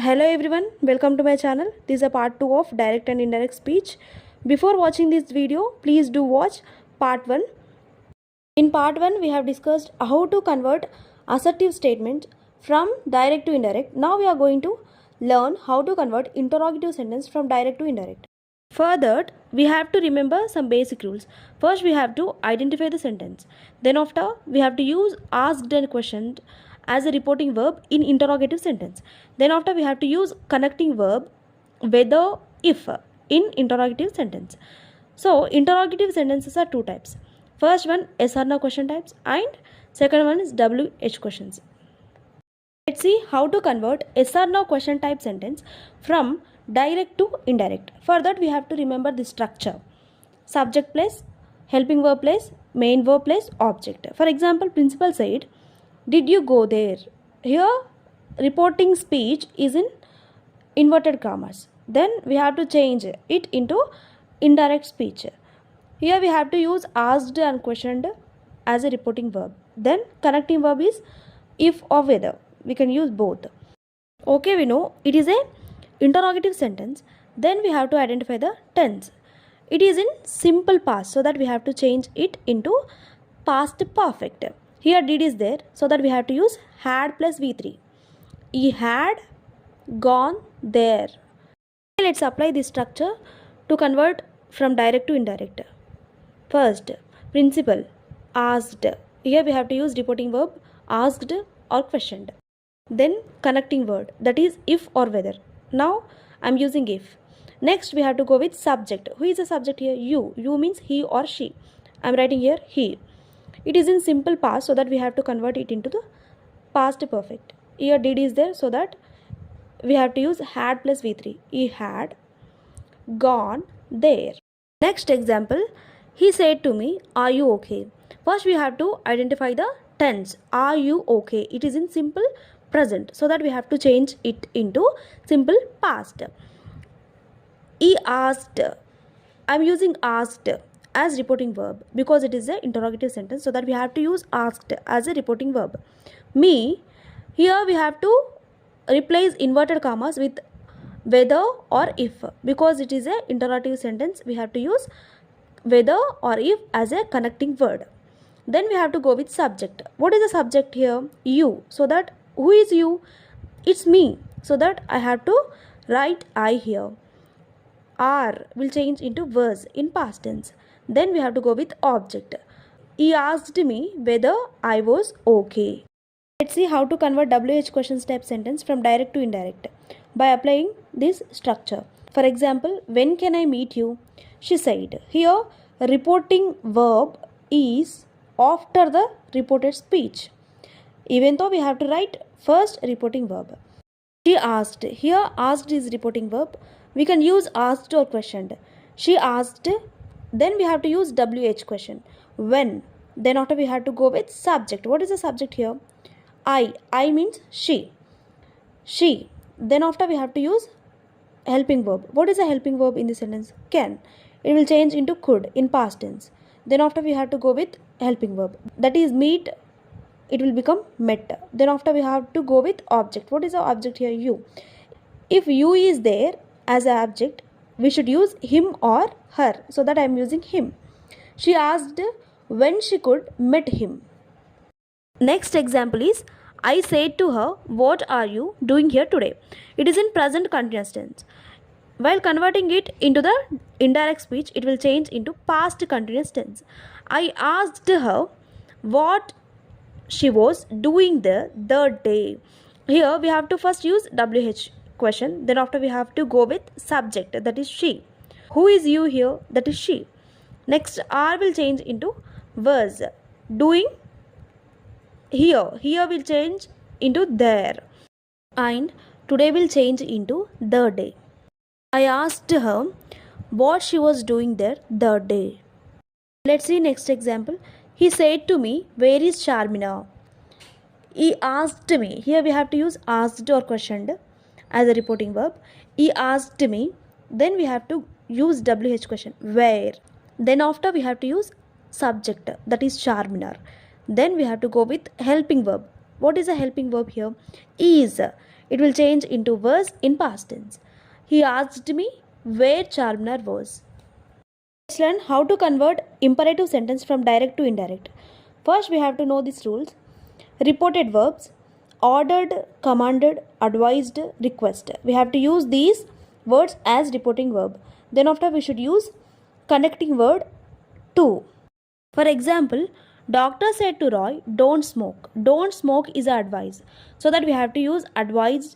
Hello everyone, welcome to my channel. This is a part 2 of direct and indirect speech. Before watching this video, please do watch part 1. In part 1, we have discussed how to convert assertive statements from direct to indirect. Now we are going to learn how to convert interrogative sentence from direct to indirect. For that, we have to remember some basic rules. First, we have to identify the sentence. Then after, we have to use asked and questioned as a reporting verb in interrogative sentence. Then after, we have to use connecting verb whether if in interrogative sentence. So interrogative sentences are two types. First one, yes or no question types, and second one is WH questions. Let's see how to convert yes or no question type sentence from direct to indirect. For that, we have to remember the structure: subject place, helping verb place, main verb place, object. For example, principal said, "Did you go there?" Here, reporting speech is in inverted commas. Then we have to change it into indirect speech. Here we have to use asked and questioned as a reporting verb. Then connecting verb is if or whether. We can use both. Okay, we know it is a interrogative sentence. Then we have to identify the tense. It is in simple past, so that we have to change it into past perfect. Here did is there, so that we have to use had plus V3. He had gone there. Let's apply this structure to convert from direct to indirect. First, principal asked. Here we have to use reporting verb asked or questioned. Then connecting word, that is if or whether. Now I am using if. Next we have to go with subject. Who is the subject here? You. You means he or she. I am writing here he. It is in simple past, so that we have to convert it into the past perfect. Here did is there, so that we have to use had plus V3. He had gone there. Next example, he said to me, "Are you okay?" First we have to identify the tense. Are you okay? It is in simple present, so that we have to change it into simple past. He asked. I am using asked as reporting verb because it is an interrogative sentence, so that we have to use asked as a reporting verb. Me, here we have to replace inverted commas with whether or if. Because it is an interrogative sentence, we have to use whether or if as a connecting word. Then we have to go with subject. What is the subject here? You. So that who is you? It's me. So that I have to write I here. Are will change into was in past tense. Then we have to go with object. He asked me whether I was okay. Let's see how to convert WH questions type sentence from direct to indirect by applying this structure. For example, when can I meet you? She said. Here, reporting verb is after the reported speech. Even though we have to write first reporting verb. She asked. Here, asked is reporting verb. We can use asked or questioned. She asked. Then we have to use WH question. When. Then after we have to go with subject. What is the subject here? I. I means she. She. Then after we have to use helping verb. What is a helping verb in this sentence? Can. It will change into could in past tense. Then after we have to go with helping verb. That is meet. It will become met. Then after we have to go with object. What is the object here? You. If you is there as an object, we should use him or her. So that I am using him. She asked when she could meet him. Next example is, I said to her, "What are you doing here today?" It is in present continuous tense. While converting it into the indirect speech, it will change into past continuous tense. I asked her what she was doing there the day. Here we have to first use WH question. Then after we have to go with subject, that is she. Who is you here? That is she. Next, are will change into was. Doing here will change into there, and today will change into the day. I asked her what she was doing there the day. Let's see next example. He said to me, "Where is Charmina?" He asked me. Here we have to use asked or questioned as a reporting verb. He asked me. Then we have to use WH question. Where. Then after we have to use subject, that is Charminar. Then we have to go with helping verb. What is a helping verb here? Is. it will change into was in past tense. He asked me where Charminar was. Let's learn how to convert imperative sentence from direct to indirect. First, we have to know these rules. Reported verbs, ordered, commanded, advised, request. We have to use these words as reporting verb. Then after we should use connecting word to. For example, doctor said to Roy, don't smoke. Don't smoke is a advice. So that we have to use advised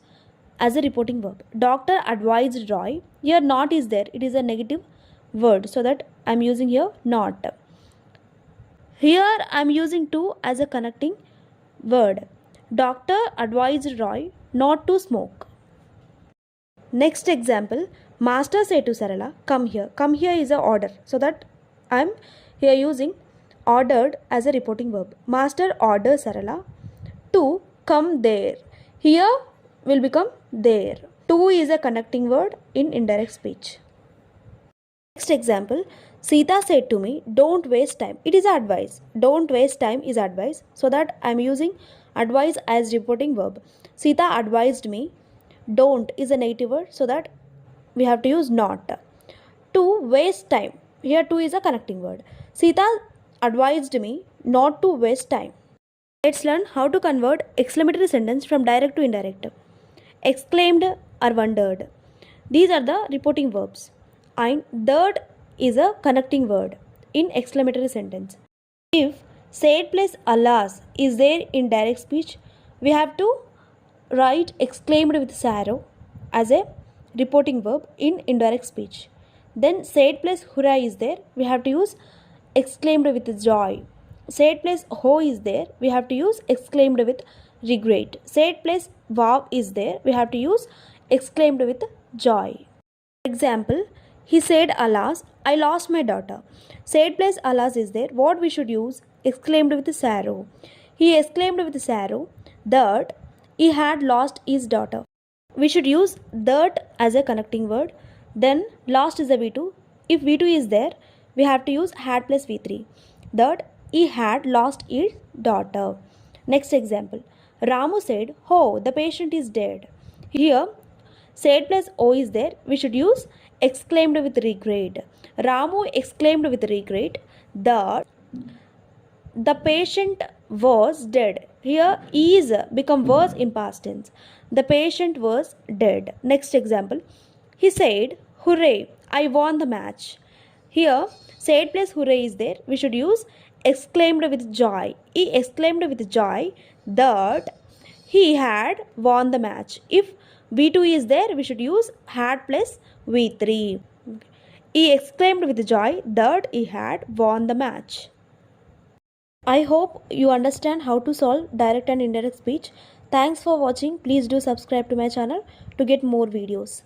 as a reporting verb. Doctor advised Roy. Here not is there. It is a negative word. So that I am using here not. Here I am using to as a connecting word. Doctor advised Roy not to smoke. Next example, master said to Sarala, come here. Come here is a order. So that I am here using ordered as a reporting verb. Master orders Sarala to come there. Here will become there. To is a connecting word in indirect speech. Next example, Sita said to me, don't waste time. It is advice. Don't waste time is advice. So that I am using advice as reporting verb. Sita advised me. Don't is a negative word. So that we have to use not. To waste time. Here to is a connecting word. Sita advised me not to waste time. Let's learn how to convert exclamatory sentence from direct to indirect. Exclaimed or wondered. These are the reporting verbs. And third is a connecting word in exclamatory sentence. If said plus alas is there in direct speech, we have to write exclaimed with sorrow as a reporting verb in indirect speech. Then said plus hurrah is there, we have to use exclaimed with joy. Said plus ho is there, we have to use exclaimed with regret. Said plus wow is there, we have to use exclaimed with joy. Example, he said alas, I lost my daughter. Said plus alas is there, what we should use? Exclaimed with sorrow. He exclaimed with sorrow that he had lost his daughter. We should use that as a connecting word. Then lost is a V2. If V2 is there, we have to use had plus V3. That he had lost his daughter. Next example, Ramu said, oh, the patient is dead. Here, said plus O is there, we should use exclaimed with regret. Ramu exclaimed with regret that the patient was dead. Here is become was in past tense. The patient was dead. Next example, he said, hooray, I won the match. Here said plus hooray is there, we should use exclaimed with joy. He exclaimed with joy that he had won the match. If V2 is there, we should use had plus V3. He exclaimed with joy that he had won the match. I hope you understand how to solve direct and indirect speech. Thanks for watching. Please do subscribe to my channel to get more videos.